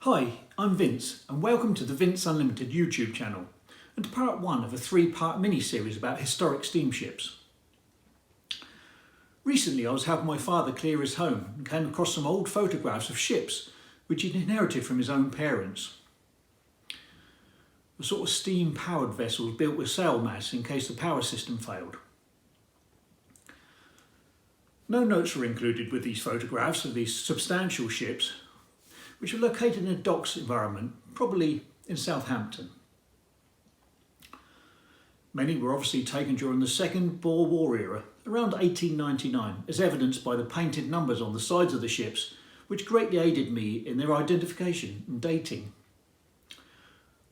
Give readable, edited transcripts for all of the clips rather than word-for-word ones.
Hi, I'm Vince and welcome to the Vince Unlimited YouTube channel and to part one of a three-part mini-series about historic steamships. Recently I was helping my father clear his home and came across some old photographs of ships which he'd inherited from his own parents. The sort of steam-powered vessels built with sail masts in case the power system failed. No notes were included with these photographs of these substantial ships, which were located in a docks environment, probably in Southampton. Many were obviously taken during the Second Boer War era, around 1899, as evidenced by the painted numbers on the sides of the ships, which greatly aided me in their identification and dating.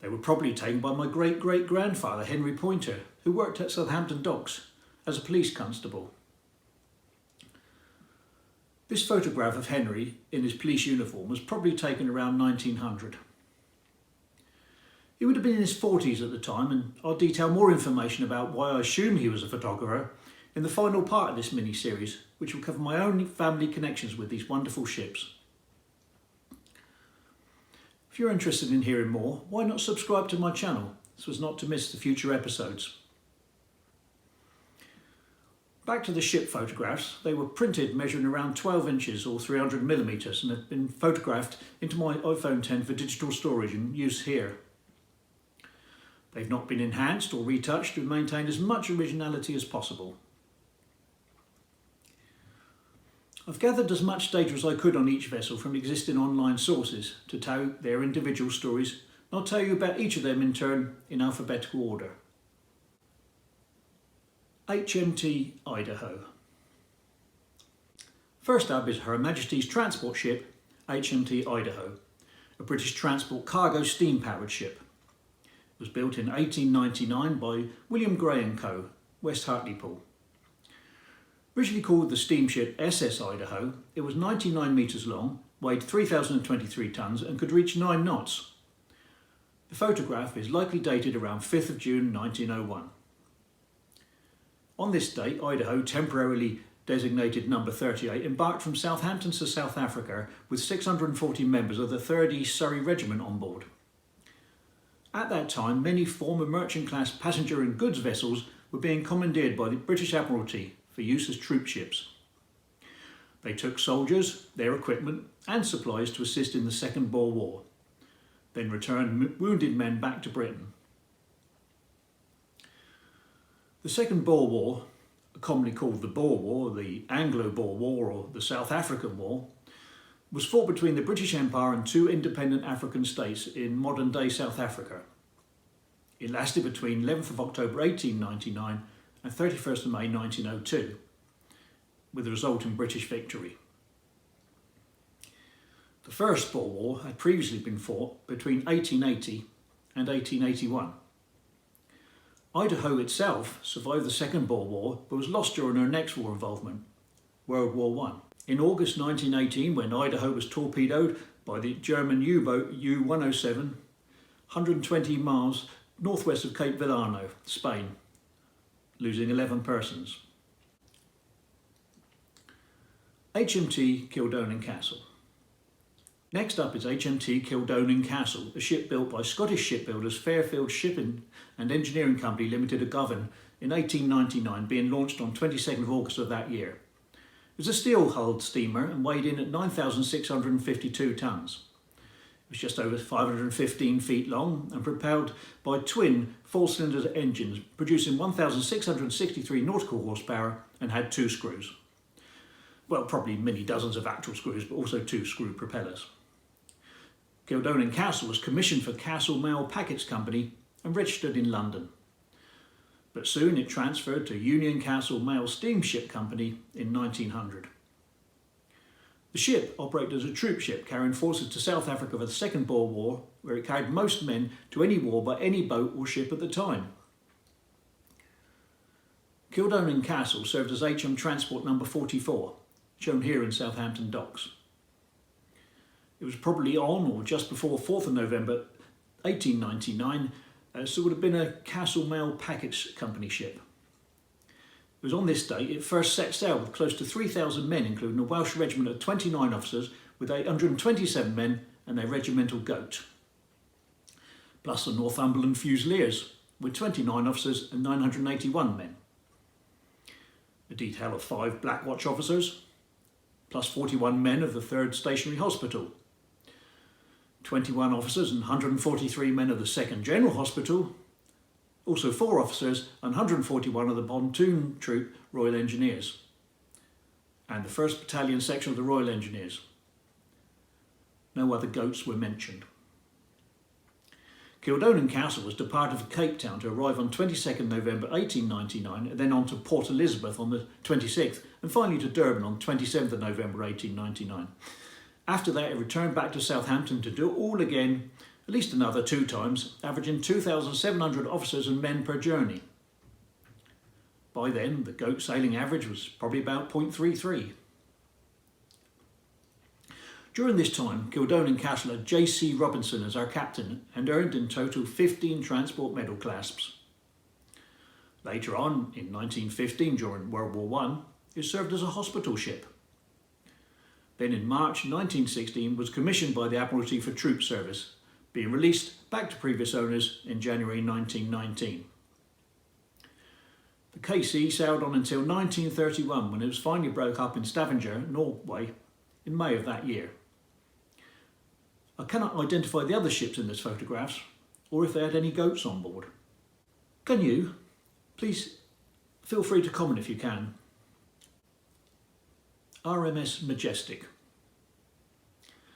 They were probably taken by my great-great-grandfather, Henry Poynter, who worked at Southampton docks as a police constable. This photograph of Henry in his police uniform was probably taken around 1900. He would have been in his 40s at the time, and I'll detail more information about why I assume he was a photographer in the final part of this mini-series, which will cover my own family connections with these wonderful ships. If you're interested in hearing more, why not subscribe to my channel so as not to miss the future episodes. Back to the ship photographs. They were printed measuring around 12 inches or 300mm and have been photographed into my iPhone 10 for digital storage and use here. They've not been enhanced or retouched and maintained as much originality as possible. I've gathered as much data as I could on each vessel from existing online sources to tell their individual stories, and I'll tell you about each of them in turn in alphabetical order. Hmt Idaho. First up is Her Majesty's transport ship Hmt Idaho, a British transport cargo steam-powered ship. It was built in 1899 by William Gray & Co, West Hartlepool. Originally called the steamship SS Idaho, it was 99 metres long, weighed 3,023 tonnes and could reach 9 knots. The photograph is likely dated around 5th of June 1901. On this date, Idaho, temporarily designated number 38, embarked from Southampton to South Africa with 640 members of the 3rd East Surrey Regiment on board. At that time, many former merchant-class passenger and goods vessels were being commandeered by the British Admiralty for use as troop ships. They took soldiers, their equipment and supplies to assist in the Second Boer War, then returned wounded men back to Britain. The Second Boer War, commonly called the Boer War, the Anglo-Boer War or the South African War, was fought between the British Empire and two independent African states in modern-day South Africa. It lasted between 11th of October 1899 and 31st of May 1902, with the resulting British victory. The First Boer War had previously been fought between 1880 and 1881. Idaho itself survived the Second Boer War but was lost during her next war involvement, World War I. In August 1918, when Idaho was torpedoed by the German U-boat U-107, 120 miles northwest of Cape Villano, Spain, losing 11 persons. Hmt Kildonan Castle. Next up is Hmt Kildonan Castle, a ship built by Scottish shipbuilders Fairfield Shipping and Engineering Company Limited of Govan in 1899, being launched on 22nd of August of that year. It was a steel-hulled steamer and weighed in at 9,652 tonnes. It was just over 515 feet long and propelled by twin four-cylinder engines, producing 1,663 nautical horsepower and had 2 screws. Well, probably many dozens of actual screws, but also 2 screw propellers. Kildonan Castle was commissioned for Castle Mail Packets Company and registered in London. But soon it transferred to Union Castle Mail Steamship Company in 1900. The ship operated as a troop ship carrying forces to South Africa for the Second Boer War, where it carried most men to any war by any boat or ship at the time. Kildonan Castle served as HM Transport number 44, shown here in Southampton docks. It was probably on or just before 4th of November 1899, so it would have been a Castle Mail Packets Company ship. It was on this date it first set sail with close to 3,000 men, including a Welsh regiment of 29 officers with 827 men and their regimental goat, plus the Northumberland Fusiliers with 29 officers and 981 men. A detail of 5 Black Watch officers, plus 41 men of the 3rd Stationary Hospital, 21 officers and 143 men of the 2nd General Hospital, also 4 officers and 141 of the Pontoon Troop Royal Engineers, and the 1st Battalion section of the Royal Engineers. No other goats were mentioned. Kildonan Castle was departed for Cape Town to arrive on 22nd November 1899 and then on to Port Elizabeth on the 26th and finally to Durban on 27th of November 1899. After that it returned back to Southampton to do it all again at least another 2 times, averaging 2,700 officers and men per journey. By then the goat sailing average was probably about 0.33. During this time, Kildonan Castle had J.C. Robinson as our captain and earned in total 15 transport medal clasps. Later on, in 1915, during World War I, it served as a hospital ship. Then in March 1916 was commissioned by the Admiralty for troop service, being released back to previous owners in January 1919. The KC sailed on until 1931 when it was finally broke up in Stavanger, Norway, in May of that year. I cannot identify the other ships in this photographs or if they had any goats on board. Can you? Please feel free to comment if you can. RMS Majestic.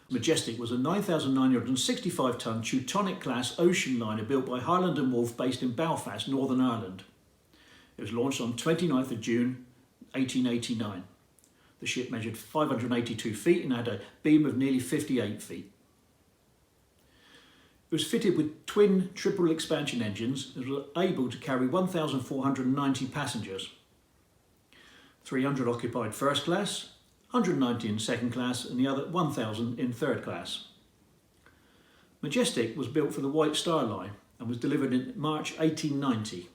Majestic was a 9,965 tonne Teutonic class ocean liner built by Highland and Wolff based in Belfast, Northern Ireland. It was launched on 29th of June 1889. The ship measured 582 feet and had a beam of nearly 58 feet. It was fitted with twin triple expansion engines and was able to carry 1,490 passengers. 300 occupied first class, 190 in second class and the other 1,000 in third class. Majestic was built for the White Star Line and was delivered in March 1890.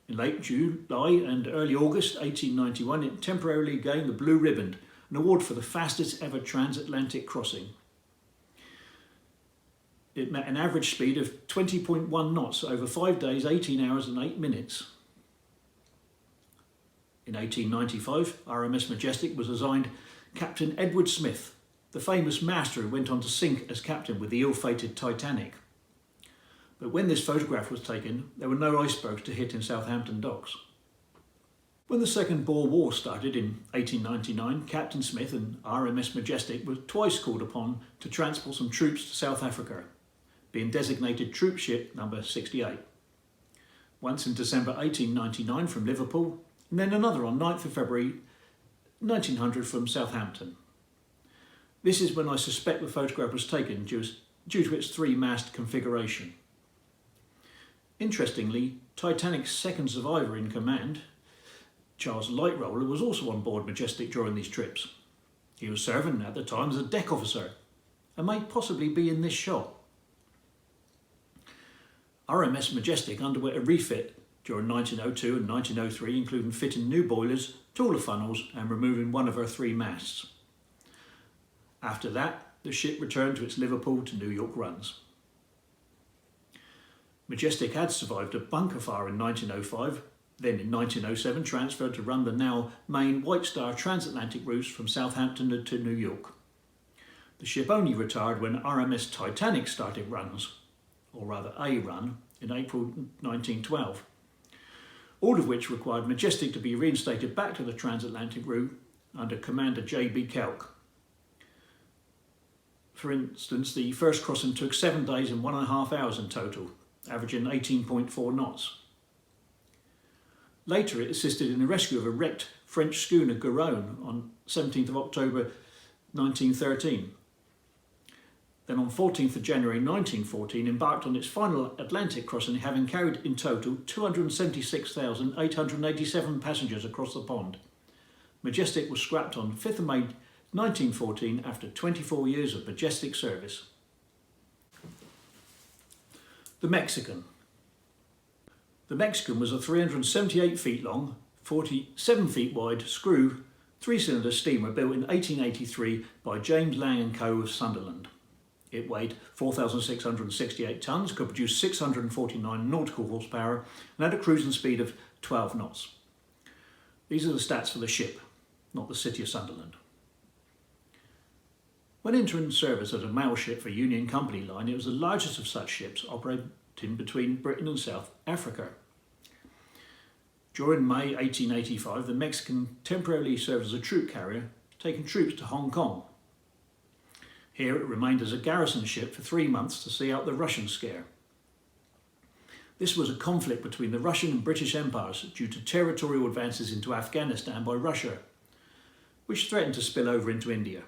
In late July and early August 1891 it temporarily gained the Blue Ribbon, an award for the fastest ever transatlantic crossing. It met an average speed of 20.1 knots over 5 days, 18 hours and 8 minutes. In 1895, RMS Majestic was assigned Captain Edward Smith, the famous master who went on to sink as captain with the ill-fated Titanic. But when this photograph was taken, there were no icebergs to hit in Southampton docks. When the Second Boer War started in 1899, Captain Smith and RMS Majestic were twice called upon to transport some troops to South Africa, being designated Troop Ship number 68. Once in December 1899 from Liverpool, and then another on 9th of February 1900 from Southampton. This is when I suspect the photograph was taken due to its 3-mast configuration. Interestingly, Titanic's second survivor in command, Charles Lightroller, was also on board Majestic during these trips. He was serving at the time as a deck officer and may possibly be in this shot. RMS Majestic underwent a refit during 1902 and 1903, including fitting new boilers, taller funnels and removing one of her 3 masts. After that, the ship returned to its Liverpool to New York runs. Majestic had survived a bunker fire in 1905, then in 1907 transferred to run the now main White Star transatlantic routes from Southampton to New York. The ship only retired when RMS Titanic started runs, or rather a run, in April 1912, all of which required Majestic to be reinstated back to the transatlantic route under Commander J.B. Kelk. For instance, the first crossing took 7 days and 1.5 hours in total, averaging 18.4 knots. Later it assisted in the rescue of a wrecked French schooner Garonne on 17th of October 1913. Then on 14th of January 1914 embarked on its final Atlantic crossing, having carried in total 276,887 passengers across the pond. Majestic was scrapped on 5th of May 1914 after 24 years of majestic service. The Mexican. The Mexican was a 378 feet long, 47 feet wide screw three-cylinder steamer built in 1883 by James Lang & Co of Sunderland. It weighed 4,668 tonnes, could produce 649 nautical horsepower and had a cruising speed of 12 knots. These are the stats for the ship, not the City of Sunderland. When entering service as a mail ship for Union Company Line, it was the largest of such ships operating between Britain and South Africa. During May 1885, the Mexican temporarily served as a troop carrier, taking troops to Hong Kong. Here it remained as a garrison ship for 3 months to see out the Russian scare. This was a conflict between the Russian and British empires due to territorial advances into Afghanistan by Russia, which threatened to spill over into India.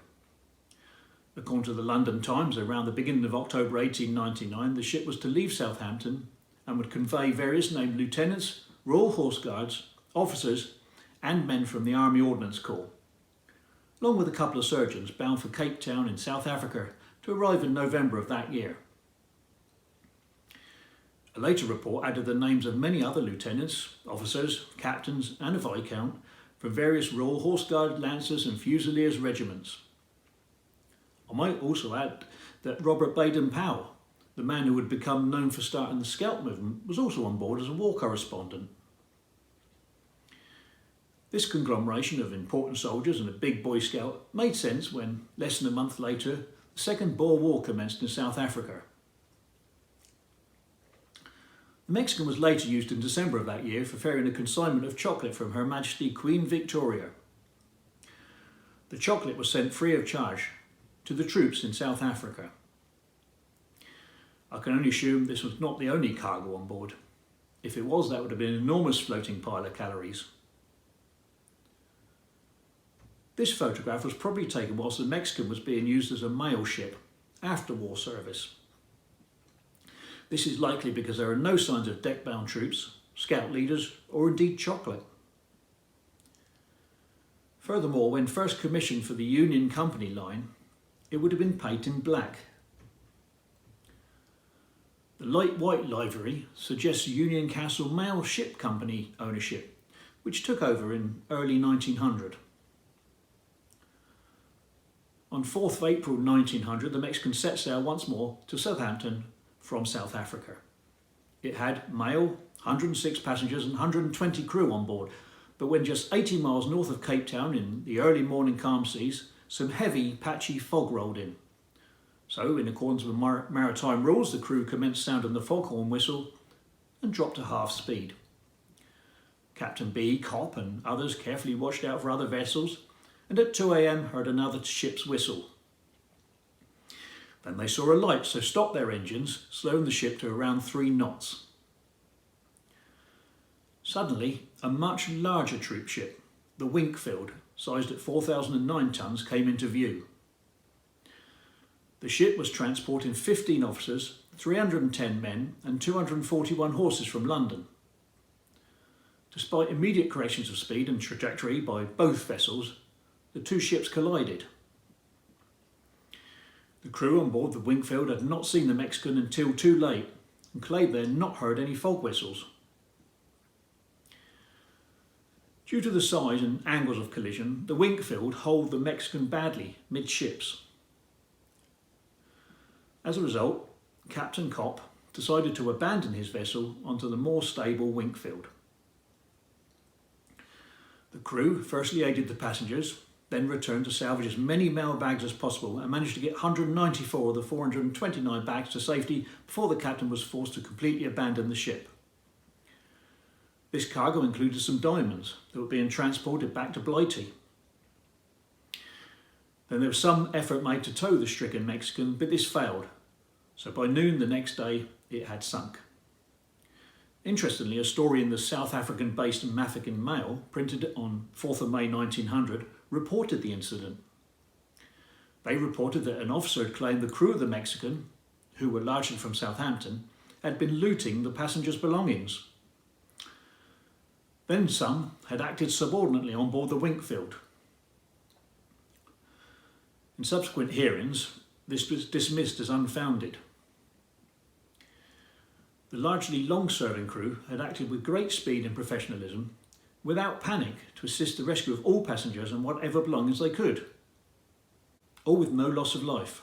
According to the London Times, around the beginning of October 1899, the ship was to leave Southampton and would convey various named lieutenants, Royal Horse Guards, officers and men from the Army Ordnance Corps, along with a couple of surgeons bound for Cape Town in South Africa to arrive in November of that year. A later report added the names of many other lieutenants, officers, captains and a viscount from various Royal Horse Guard, Lancers and Fusiliers regiments. I might also add that Robert Baden-Powell, the man who would become known for starting the Scout movement, was also on board as a war correspondent. This conglomeration of important soldiers and a big Boy Scout made sense when, less than a month later, the Second Boer War commenced in South Africa. The Mexican was later used in December of that year for ferrying a consignment of chocolate from Her Majesty Queen Victoria. The chocolate was sent free of charge to the troops in South Africa. I can only assume this was not the only cargo on board. If it was, that would have been an enormous floating pile of calories. This photograph was probably taken whilst the Mexican was being used as a mail ship after war service. This is likely because there are no signs of deck-bound troops, scout leaders, or indeed chocolate. Furthermore, when first commissioned for the Union Company Line, it would have been painted in black. The light white livery suggests Union Castle Mail Ship Company ownership, which took over in early 1900. On 4th of April 1900, the Mexican set sail once more to Southampton from South Africa. It had mail, 106 passengers and 120 crew on board, but when just 80 miles north of Cape Town in the early morning calm seas, some heavy, patchy fog rolled in. So, in accordance with maritime rules, the crew commenced sounding the foghorn whistle and dropped to half speed. Captain B, Cop and others carefully watched out for other vessels, and at 2 a.m. heard another ship's whistle. Then they saw a light, so stopped their engines, slowing the ship to around 3 knots. Suddenly, a much larger troop ship, the Winkfield, sized at 4,009 tonnes, came into view. The ship was transporting 15 officers, 310 men and 241 horses from London. Despite immediate corrections of speed and trajectory by both vessels, the two ships collided. The crew on board the Winkfield had not seen the Mexican until too late and claimed they had not heard any fog whistles. Due to the size and angles of collision, the Winkfield holed the Mexican badly midships. As a result, Captain Cop decided to abandon his vessel onto the more stable Winkfield. The crew firstly aided the passengers, then returned to salvage as many mail bags as possible and managed to get 194 of the 429 bags to safety before the captain was forced to completely abandon the ship. This cargo included some diamonds that were being transported back to Blighty. Then there was some effort made to tow the stricken Mexican, but this failed, so by noon the next day it had sunk. Interestingly, a story in the South African-based Mafeking Mail, printed on 4th of May 1900, reported the incident. They reported that an officer had claimed the crew of the Mexican, who were largely from Southampton, had been looting the passengers' belongings. Then some had acted subordinately on board the Winkfield. In subsequent hearings, this was dismissed as unfounded. The largely long-serving crew had acted with great speed and professionalism, without panic to assist the rescue of all passengers and whatever belongings they could, all with no loss of life.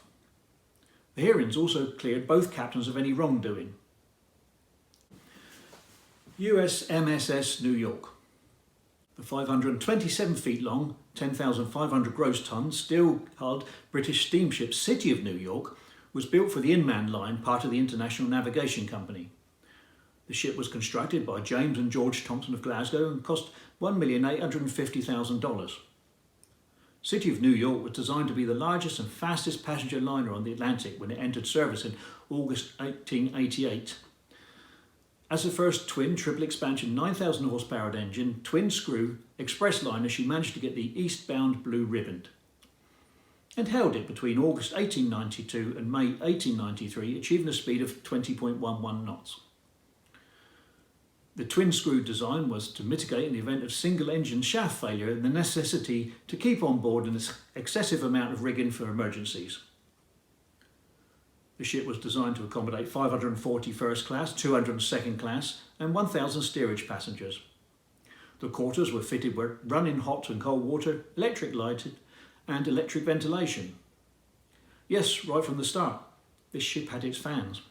The hearings also cleared both captains of any wrongdoing. USMSS New York. The 527 feet long, 10,500 gross tonne, steel-hulled British steamship City of New York was built for the Inland Line, part of the International Navigation Company. The ship was constructed by James and George Thompson of Glasgow and cost $1,850,000. City of New York was designed to be the largest and fastest passenger liner on the Atlantic when it entered service in August 1888. As the first twin triple expansion 9,000 horsepower engine, twin screw express liner, she managed to get the eastbound blue ribbon and held it between August 1892 and May 1893, achieving a speed of 20.11 knots. The twin screw design was to mitigate in the event of single engine shaft failure and the necessity to keep on board an excessive amount of rigging for emergencies. The ship was designed to accommodate 540 first class, 200 second class and 1,000 steerage passengers. The quarters were fitted with running hot and cold water, electric lighted and electric ventilation. Yes, right from the start, this ship had its fans.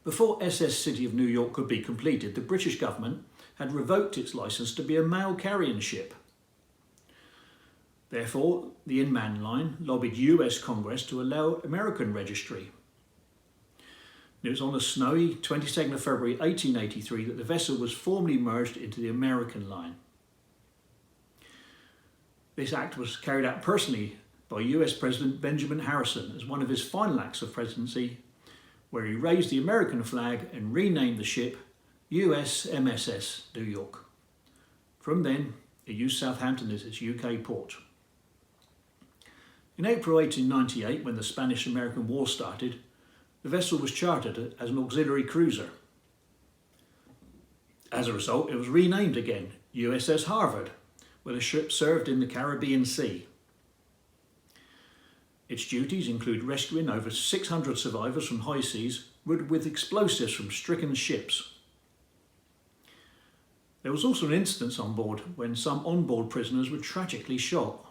Before SS City of New York could be completed, the British government had revoked its licence to be a mail carrying ship. Therefore, the Inland Line lobbied US Congress to allow American registry. It was on a snowy 22nd of February 1883 that the vessel was formally merged into the American Line. This act was carried out personally by US President Benjamin Harrison as one of his final acts of presidency, where he raised the American flag and renamed the ship USMSS New York. From then, it used Southampton as its UK port. In April 1898, when the Spanish-American War started, the vessel was chartered as an auxiliary cruiser. As a result, it was renamed again USS Harvard, where the ship served in the Caribbean Sea. Its duties include rescuing over 600 survivors from high seas riddled with explosives from stricken ships. There was also an incident on board when some on-board prisoners were tragically shot.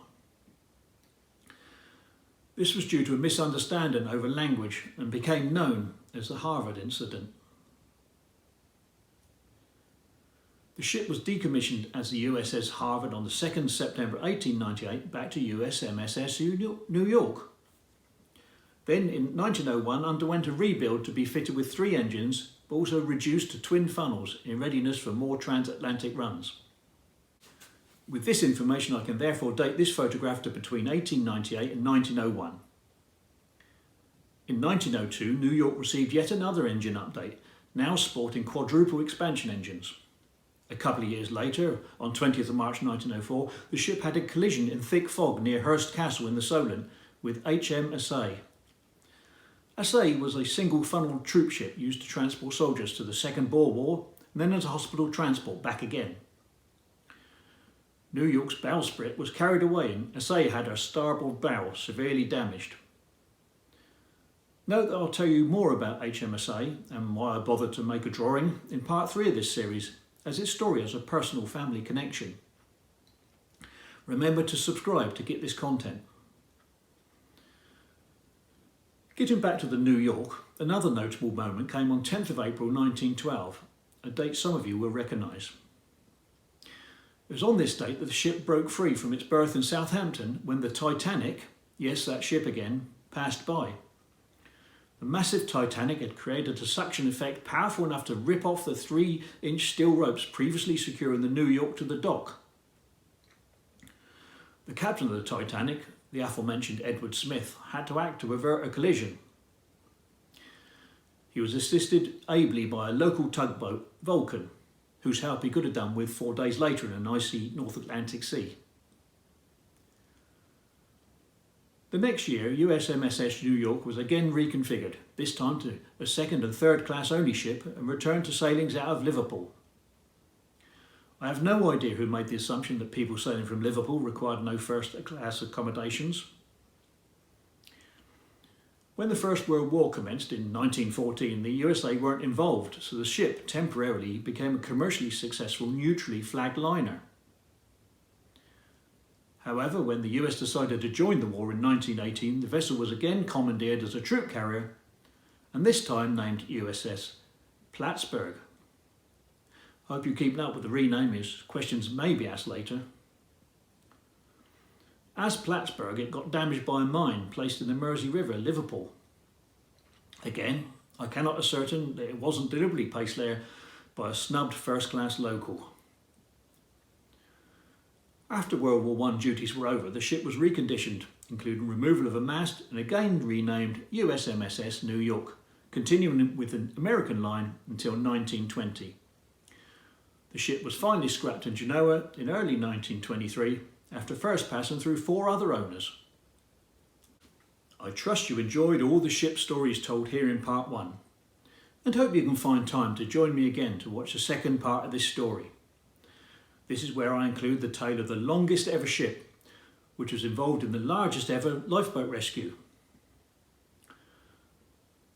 This was due to a misunderstanding over language and became known as the Harvard incident. The ship was decommissioned as the USS Harvard on the 2nd September 1898 back to USMSS New York. Then in 1901 underwent a rebuild to be fitted with 3 engines, but also reduced to twin funnels in readiness for more transatlantic runs. With this information, I can therefore date this photograph to between 1898 and 1901. In 1902, New York received yet another engine update, now sporting quadruple expansion engines. A couple of years later, on 20th of March 1904, the ship had a collision in thick fog near Hearst Castle in the Solent with HMSA. SA was a single-funnel troop ship used to transport soldiers to the Second Boer War and then as a hospital transport back again. New York's bowsprit was carried away and SA had her starboard bow severely damaged. Note that I'll tell you more about HMSA and why I bothered to make a drawing in part 3 of this series, as its story has a personal family connection. Remember to subscribe to get this content. Getting back to the New York, another notable moment came on 10th of April 1912, a date some of you will recognise. It was on this date that the ship broke free from its berth in Southampton when the Titanic, yes, that ship again, passed by. The massive Titanic had created a suction effect powerful enough to rip off the 3-inch steel ropes previously securing the New York to the dock. The captain of the Titanic, the aforementioned Edward Smith, had to act to avert a collision. He was assisted ably by a local tugboat, Vulcan, whose help he could have done with 4 days later in an icy North Atlantic Sea. The next year, USMSS New York was again reconfigured, this time to a 2nd and 3rd class only ship, and returned to sailings out of Liverpool. I have no idea who made the assumption that people sailing from Liverpool required no first class accommodations. When the First World War commenced in 1914, the USA weren't involved, so the ship temporarily became a commercially successful neutrally flagged liner. However, when the US decided to join the war in 1918, the vessel was again commandeered as a troop carrier, and this time named USS Plattsburgh. I hope you keep up with the rename, as questions may be asked later. As Plattsburgh, it got damaged by a mine placed in the Mersey River, Liverpool. Again, I cannot ascertain that it wasn't deliberately placed there by a snubbed first-class local. After World War I duties were over, the ship was reconditioned, including removal of a mast and again renamed USMSS New York, continuing with an American line until 1920. The ship was finally scrapped in Genoa in early 1923 after first passing through 4 other owners. I trust you enjoyed all the ship stories told here in part 1 and hope you can find time to join me again to watch the second part of this story. This is where I include the tale of the longest ever ship, which was involved in the largest ever lifeboat rescue.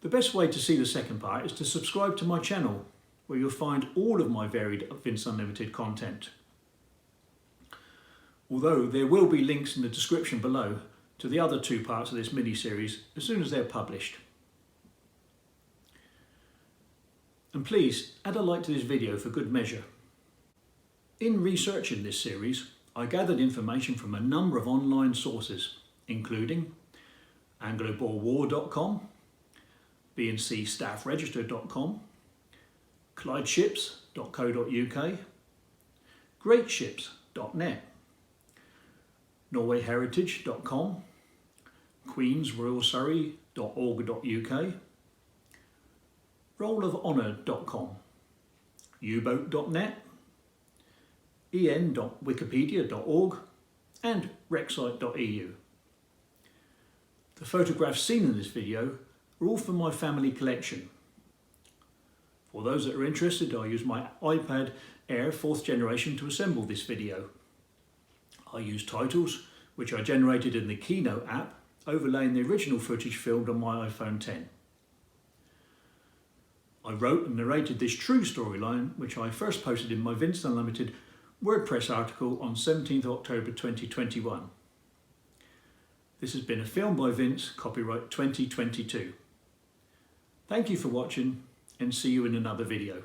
The best way to see the second part is to subscribe to my channel, where you'll find all of my varied Vince Unlimited content. Although there will be links in the description below to the other 2 parts of this mini-series as soon as they're published. And please add a like to this video for good measure. In researching this series, I gathered information from a number of online sources, including angloboerwar.com, bncstaffregister.com, clydeships.co.uk, greatships.net, norwayheritage.com, queensroyalsurrey.org.uk, rollofhonour.com, uboat.net, en.wikipedia.org and rexite.eu. The photographs seen in this video are all from my family collection. For those that are interested, I use my iPad Air 4th generation to assemble this video. I use titles which I generated in the Keynote app, overlaying the original footage filmed on my iPhone 10. I wrote and narrated this true storyline, which I first posted in my Vince Unlimited WordPress article on 17th October 2021. This has been a film by Vince, copyright 2022. Thank you for watching and see you in another video.